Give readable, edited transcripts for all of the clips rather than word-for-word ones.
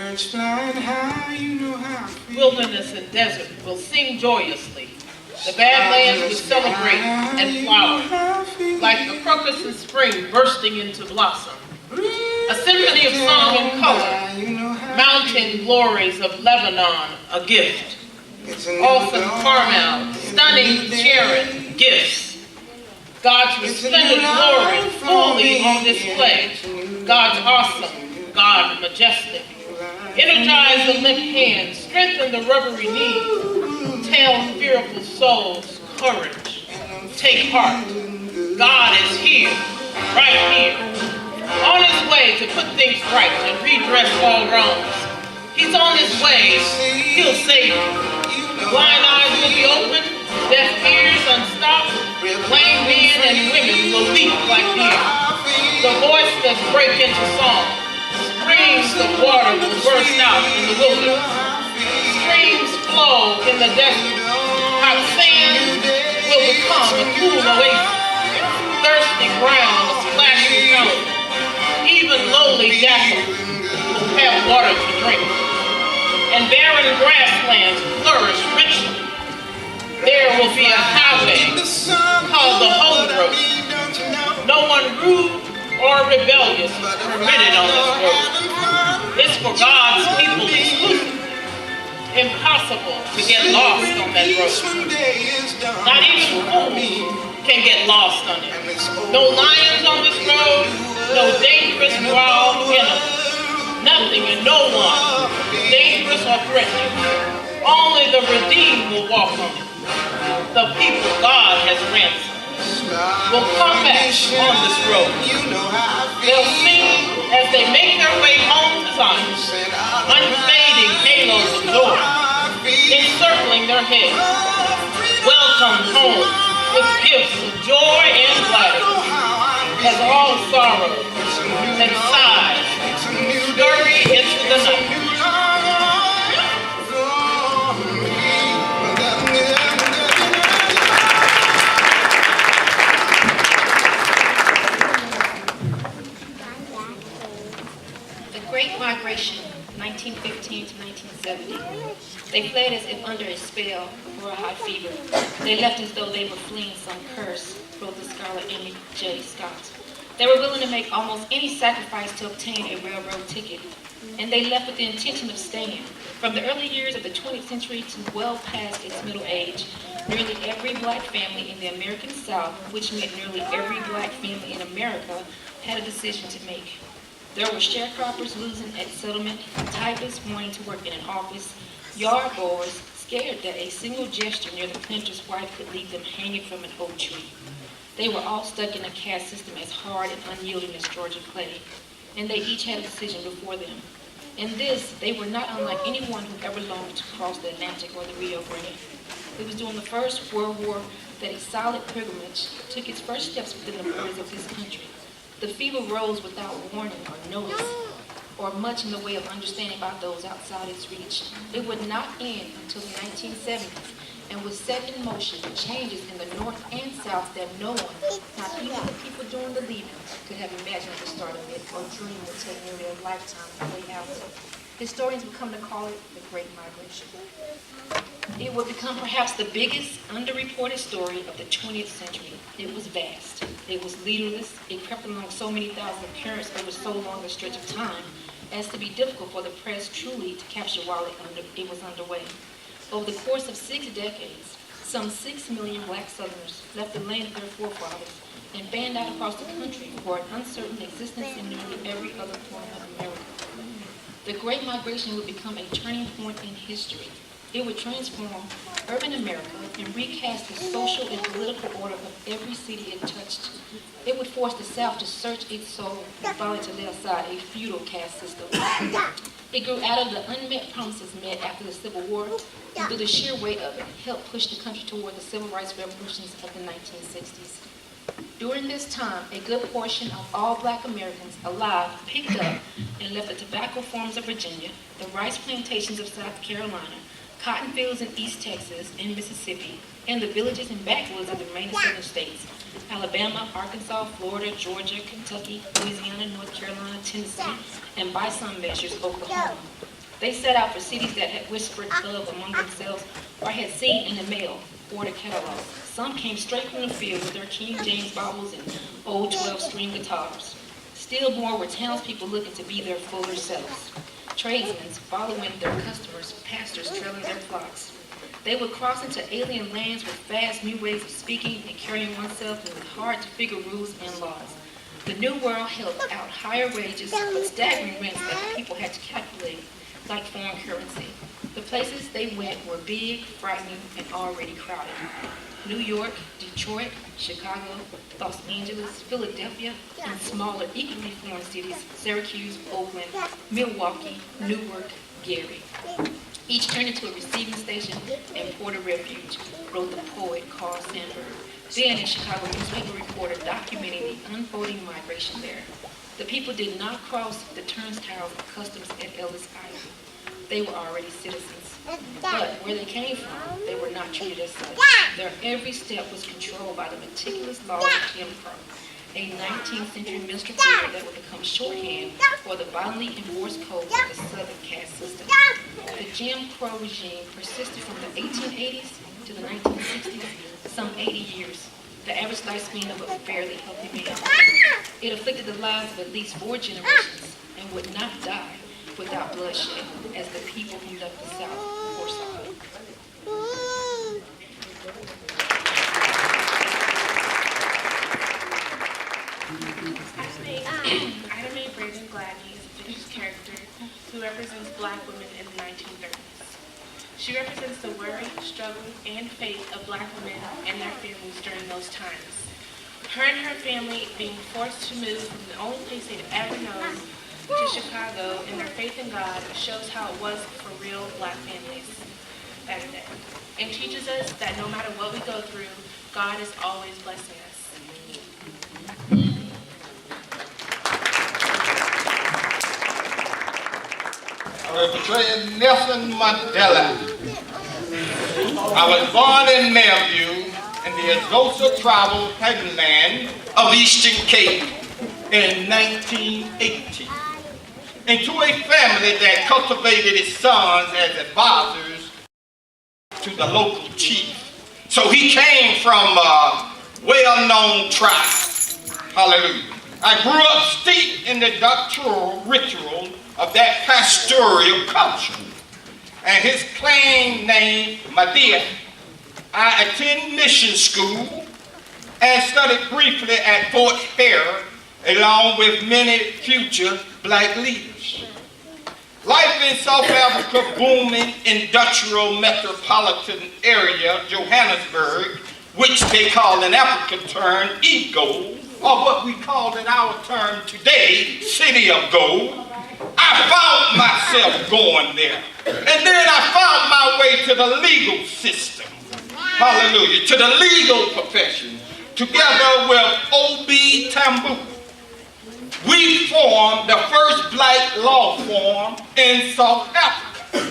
birds flying high, you know how I feel. Wilderness and desert will sing joyously. The Badlands will celebrate and flower, like the crocus in spring bursting into blossom. A symphony of song and color, mountain glories of Lebanon, a gift. Awesome Carmel, stunning Sharon, gifts. God's resplendent glory fully on display. God's awesome, God majestic. Energize the limp hands, strengthen the rubbery knees. Tell fearful souls, courage. Take heart. God is here, right here. On his way to put things right and redress all wrongs. He's on his way, he'll save you. Blind eyes will be open, deaf ears unstopped. Lame men and women will leap like deer. The voice that break into song. Streams of water will burst out in the wilderness. Streams flow in the desert. Hot sand will become a cool oasis. Thirsty ground a splashing fountain. Even lowly jackals will have water to drink. And barren grasslands flourish richly. There will be a highway called the Holy Road. No one rude or rebellious is permitted on this road. It's for God's people exclusively. Impossible to get lost on that road. Not even fools can get lost on it. No lions on this road, no dangerous wild animals. Nothing and no one, dangerous or threatening. Only the redeemed will walk on it. The people God has ransomed will come back on this road. They'll sing as they make their way home to Zion, unfading halos of joy encircling their heads. Welcome home with gifts of joy and gladness, as all sorrows and sighs scurry into the night. Great Migration, 1915 to 1970. They fled as if under a spell or a high fever. They left as though they were fleeing some curse, wrote the scholar Amy J. Scott. They were willing to make almost any sacrifice to obtain a railroad ticket, and they left with the intention of staying. From the early years of the 20th century to well past its middle age, nearly every black family in the American South, which meant nearly every black family in America, had a decision to make. There were sharecroppers losing at settlement, typists wanting to work in an office, yard boys scared that a single gesture near the planter's wife could leave them hanging from an oak tree. They were all stuck in a caste system as hard and unyielding as Georgia clay, and they each had a decision before them. In this, they were not unlike anyone who ever longed to cross the Atlantic or the Rio Grande. It was during the First World War that a solid pilgrimage took its first steps within the borders of this country. The fever rose without warning or notice, or much in the way of understanding about those outside its reach. It would not end until the 1970s, and would set in motion changes in the North and South that no one, not even the people doing the leaving, could have imagined at the start of it, or dreamed would take nearly a lifetime to play out. Historians would come to call it the Great Migration. It would become perhaps the biggest underreported story of the 20th century. It was vast. It was leaderless. It crept along so many thousand currents over so long a stretch of time as to be difficult for the press truly to capture while it was underway. Over the course of 6 decades, some 6 million black Southerners left the land of their forefathers and banned out across the country for an uncertain existence in nearly every other corner of America. The Great Migration would become a turning point in history. It would transform urban America and recast the social and political order of every city it touched. It would force the South to search its soul and finally to lay aside a feudal caste system. It grew out of the unmet promises made after the Civil War, and through the sheer weight of it, helped push the country toward the civil rights revolutions of the 1960s. During this time, a good portion of all black Americans alive picked up and left the tobacco farms of Virginia, the rice plantations of South Carolina, cotton fields in East Texas and Mississippi, and the villages and backwoods of the remaining southern states, Alabama, Arkansas, Florida, Georgia, Kentucky, Louisiana, North Carolina, Tennessee, and by some measures, Oklahoma. They set out for cities that had whispered love among themselves or had seen in the mail or the catalog. Some came straight from the field with their King James Bibles and old 12-string guitars. Still more were townspeople looking to be their fuller selves. Tradesmen following their customers, pastors trailing their flocks. They would cross into alien lands with vast new ways of speaking and carrying oneself and with hard-to-figure rules and laws. The New World held out higher wages, but staggering rents that people had to calculate like foreign currency. The places they went were big, frightening, and already crowded. New York, Detroit, Chicago, Los Angeles, Philadelphia, and smaller, equally foreign cities, Syracuse, Oakland, Milwaukee, Newark, Gary. Each turned into a receiving station and port of refuge, wrote the poet Carl Sandburg, then a Chicago newspaper reporter documenting the unfolding migration there. The people did not cross the turnstiles of customs at Ellis Island. They were already citizens. But where they came from, they were not treated as such. Their every step was controlled by the meticulous laws of Jim Crow, a 19th century minstrel theory that would become shorthand for the violently enforced codes of the Southern caste system. The Jim Crow regime persisted from the 1880s to the 1960s, some 80 years, the average lifespan of a fairly healthy man. It afflicted the lives of at least 4 generations and would not die without bloodshed, as the people who left the South foresaw. Ida Mae Braden Gladney is a fictitious character who represents Black women in the 1930s. She represents the worry, struggle, and fate of Black women and their families during those times. Her and her family being forced to move from the only place they'd ever known to Chicago, and their faith in God shows how it was for real Black families back then, and teaches us that no matter what we go through, God is always blessing us. I portray Nelson Mandela. I was born in Melview in the Azosa Tribal Headland of Eastern Cape in 1980, into a family that cultivated its sons as advisors to the local chief. So he came from a well-known tribe. Hallelujah. I grew up steeped in the doctoral ritual of that pastoral culture. And his clan name, Madia. I attended mission school and studied briefly at Fort Hare, along with many future Black leaders. Life in South Africa, booming industrial metropolitan area, Johannesburg, which they call in African term, Ego, or what we call in our term today, City of Gold. I found myself going there. And then I found my way to the legal system. Hallelujah. To the legal profession. Together with O.B. Tambo. We formed the first Black law firm in South Africa.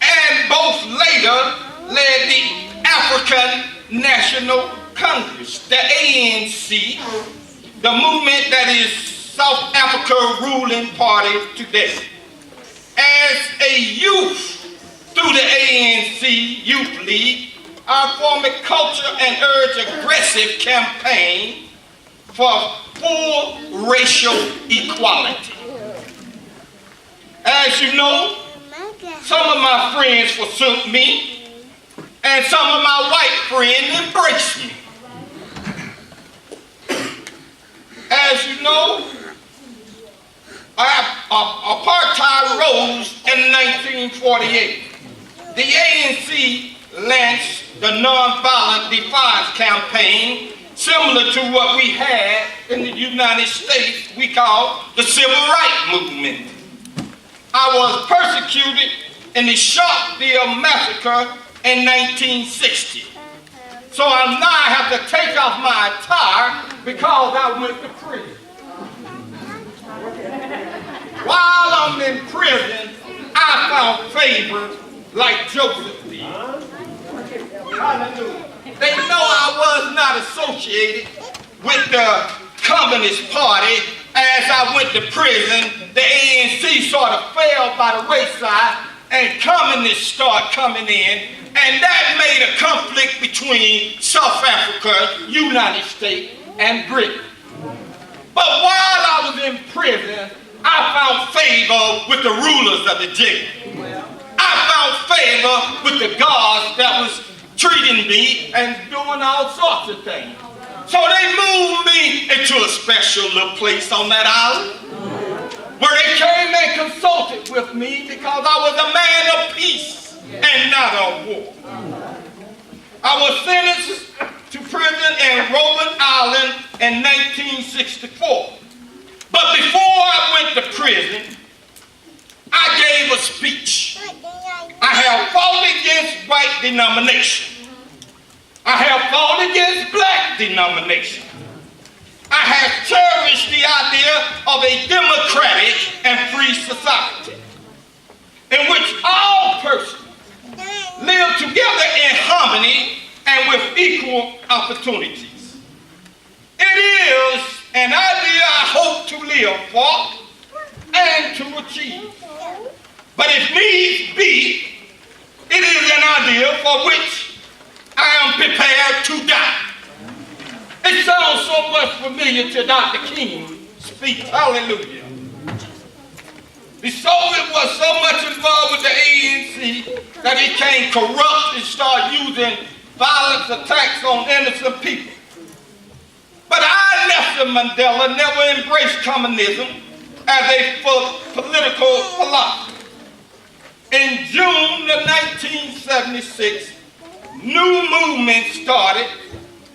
And both later led the African National Congress, the ANC, the movement that is South Africa ruling party today. As a youth, through the ANC Youth League, I formed a culture and urged aggressive campaign for full racial equality. As you know, some of my friends forsook me, and some of my white friends embraced me. As you know, apartheid rose in 1948. The ANC launched the Nonviolent Defiance Campaign, similar to what we had in the United States, we call the Civil Rights Movement. I was persecuted in the Sharpeville Massacre in 1960. So I now have to take off my attire because I went to prison. While I'm in prison, I found favor like Joseph did. Hallelujah. They know I was not associated with the Communist Party as I went to prison, the ANC sort of fell by the wayside and communists started coming in, and that made a conflict between South Africa, United States, and Britain. But while I was in prison, I found favor with the rulers of the jail. I found favor with the guards that was treating me and doing all sorts of things. So they moved me into a special little place on that island where they came and consulted with me because I was a man of peace and not of war. I was sentenced to prison in Robben Island in 1964. But before I went to prison, I gave a speech. I have fought against white denomination. I have fought against black denomination. I have cherished the idea of a democratic and free society in which all persons live together in harmony and with equal opportunities. It is an idea I hope to live for and to achieve. But if needs be, it is an idea for which I am prepared to die. It sounds so much familiar to Dr. King's speech. Hallelujah. The Soviet was so much involved with the ANC that it became corrupt and started using violent attacks on innocent people. But I, Nelson Mandela, never embraced communism as a political philosophy. In June of 1976, new movement started,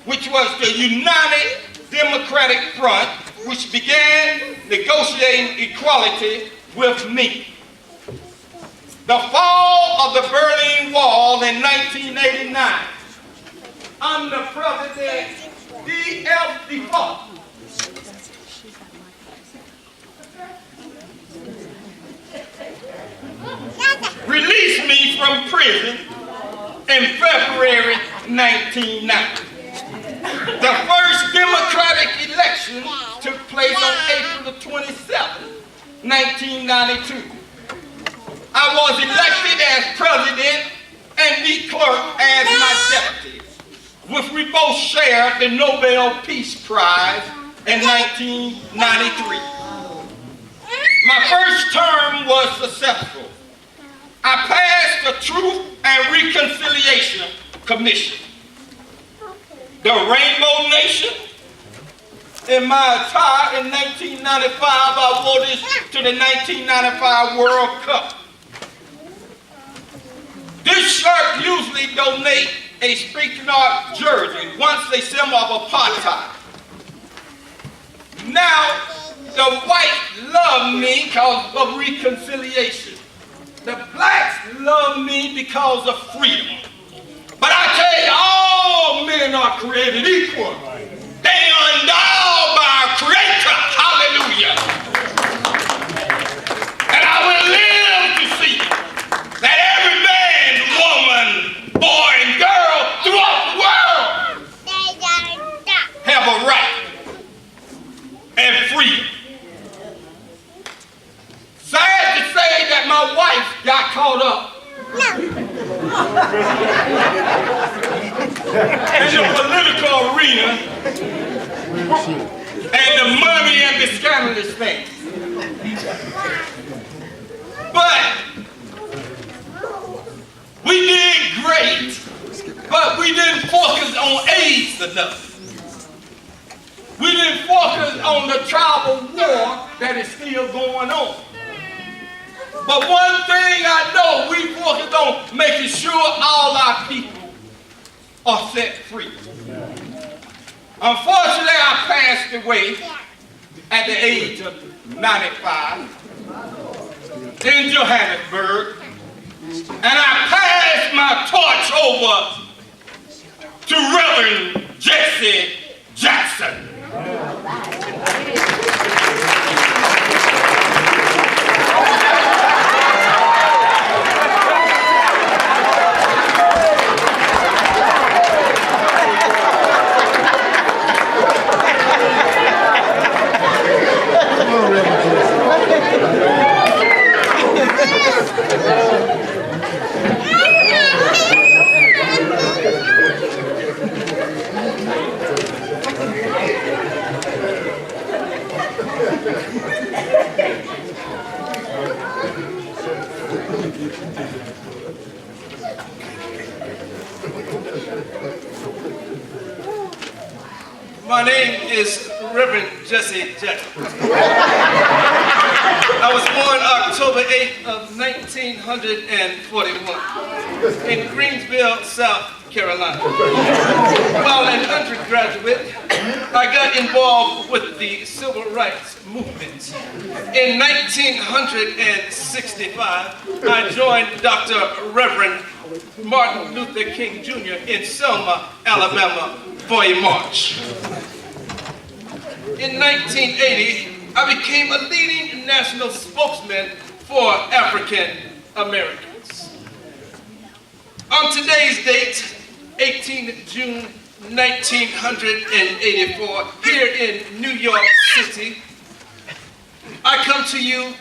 which was the United Democratic Front, which began negotiating equality with me. The fall of the Berlin Wall in 1989, under President D.F. Defoe, released me from prison in February 1990. The first democratic election took place on April the 27th, 1992. I was elected as president and the clerk as my deputy, which we both shared the Nobel Peace Prize in 1993. My first term was successful. I passed the Truth and Reconciliation Commission, the Rainbow Nation. In my attire in 1995, I wore this to the 1995 World Cup. This shirt usually donates a Speaking Art jersey, once a symbol of apartheid. Now, the whites love me because of reconciliation. The blacks love me because of freedom. But I tell you, all men are created equal. They are endowed by our Creator. Hallelujah. And I will live to see that every man, woman, boy, and girl throughout the world have a right and freedom. Sad to say that my wife got caught up in the political arena and the money and the scandalous things. But we did great, but we didn't focus on AIDS enough. We didn't focus on the tribal war that is still going on. But one thing I know, we focus on making sure all our people are set free. Unfortunately, I passed away at the age of 95 in Johannesburg, and I passed my torch over to Reverend Jesse Jackson. My name is Reverend Jesse Jackson. I was born October 8th of 1941 in Greensville, South Carolina. While an undergraduate, I got involved with the civil rights movement. In 1965, I joined Dr. Reverend Martin Luther King Jr. in Selma, Alabama for a march. In 1980, I became a leading national spokesman for African Americans. On today's date, 18th June 1984, here in New York City, I come to you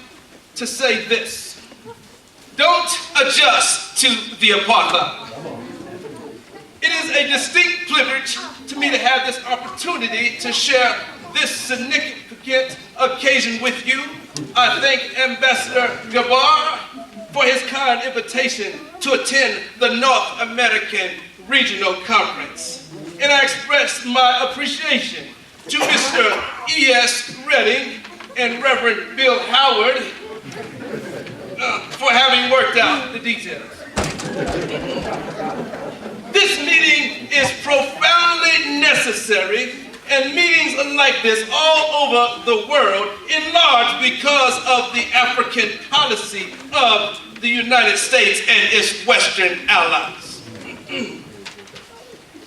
to say this: don't adjust to the apartheid. It is a distinct privilege to me to have this opportunity to share this significant occasion with you. I thank Ambassador Gabar for his kind invitation to attend the North American Regional Conference. And I express my appreciation to Mr. E.S. Redding and Reverend Bill Howard for having worked out the details. This meeting is profoundly necessary, and meetings like this all over the world, in large because of the African policy of the United States and its Western allies.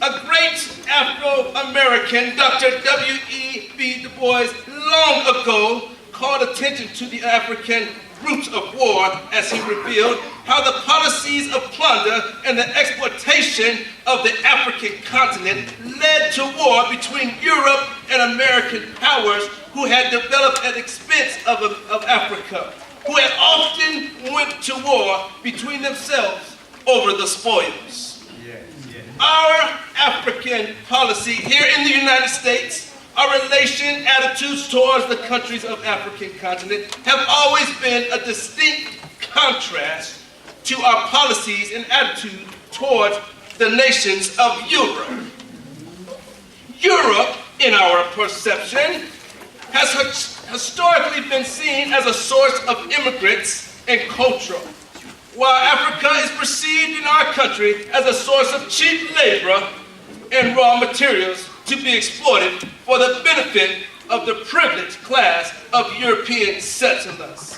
A great Afro-American, Dr. W.E.B. Du Bois, long ago called attention to the African roots of war as he revealed how the policies of plunder and the exploitation of the African continent led to war between Europe and American powers who had developed at the expense of Africa, who had often went to war between themselves over the spoils. Our African policy here in the United States, our attitudes towards the countries of African continent have always been a distinct contrast to our policies and attitude towards the nations of Europe. Europe, in our perception, has historically been seen as a source of immigrants and culture, while Africa is perceived in our country as a source of cheap labor and raw materials to be exploited for the benefit of the privileged class of European settlers.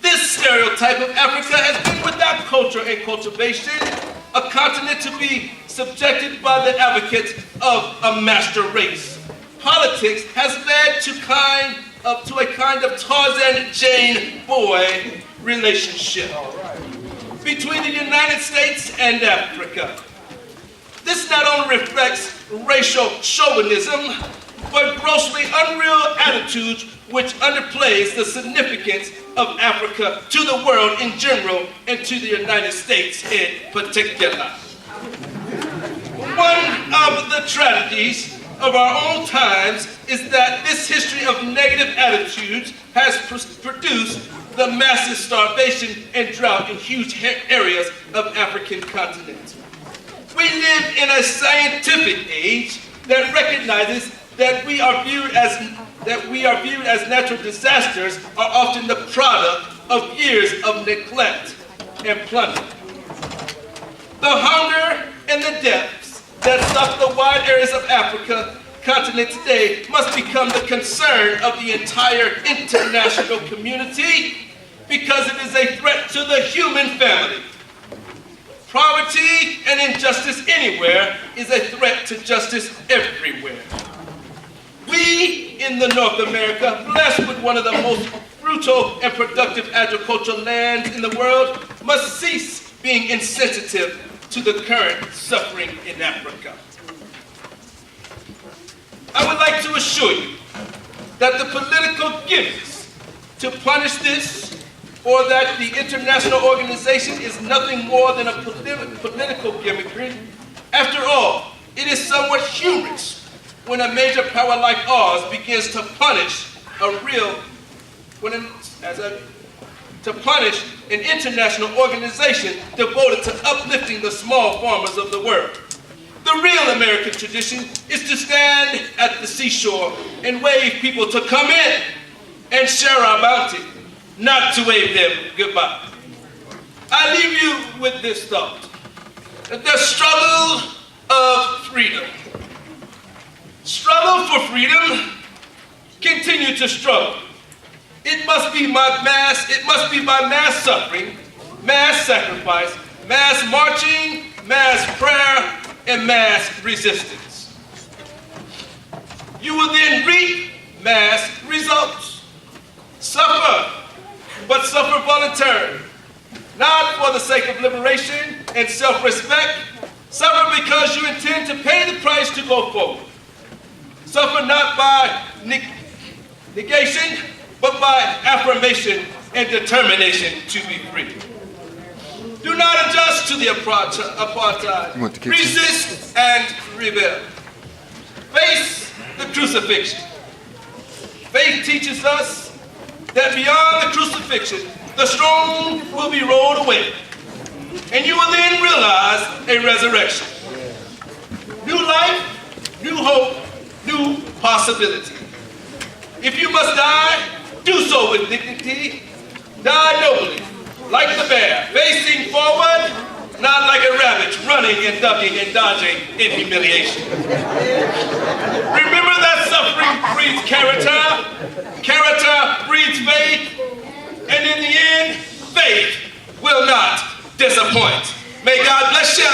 This stereotype of Africa has been without culture and cultivation, a continent to be subjected by the advocates of a master race. Politics has led to a kind of Tarzan-Jane boy relationship between the United States and Africa. This not only reflects racial chauvinism, but grossly unreal attitudes which underplays the significance of Africa to the world in general and to the United States in particular. One of the tragedies of our own times is that this history of negative attitudes has produced the massive starvation and drought in huge areas of African continent. We live in a scientific age that recognizes that we are viewed as natural disasters are often the product of years of neglect and plunder. The hunger and the deaths that suffer the wide areas of Africa continent today must become the concern of the entire international community because it is a threat to the human family. Poverty and injustice anywhere is a threat to justice everywhere. We in the North America, blessed with one of the most fruitful and productive agricultural lands in the world, must cease being insensitive to the current suffering in Africa. I would like to assure you that the political gimmicks to punish this or that the international organization is nothing more than a political gimmickry. After all, it is somewhat humorous when a major power like ours begins to punish a real, to punish an international organization devoted to uplifting the small farmers of the world. The real American tradition is to stand at the seashore and wave people to come in and share our bounty, not to wave them goodbye. I leave you with this thought: the struggle of freedom. Struggle for freedom, continue to struggle. It must be by mass suffering, mass sacrifice, mass marching, mass prayer, and mass resistance. You will then reap mass results. Suffer, but suffer voluntarily, not for the sake of liberation and self-respect. Suffer because you intend to pay the price to go forward. Suffer not by negation, but by affirmation and determination to be free. Do not adjust to the apartheid. Resist and rebel. Face the crucifixion. Faith teaches us that beyond the crucifixion, the stone will be rolled away, and you will then realize a resurrection. New life, new hope, new possibility. If you must die, do so with dignity. Die nobly, like the bear, facing forward, not like a rabbit running and ducking and dodging in humiliation. Remember that suffering breeds character, character breeds faith, and in the end, faith will not disappoint. May God bless you.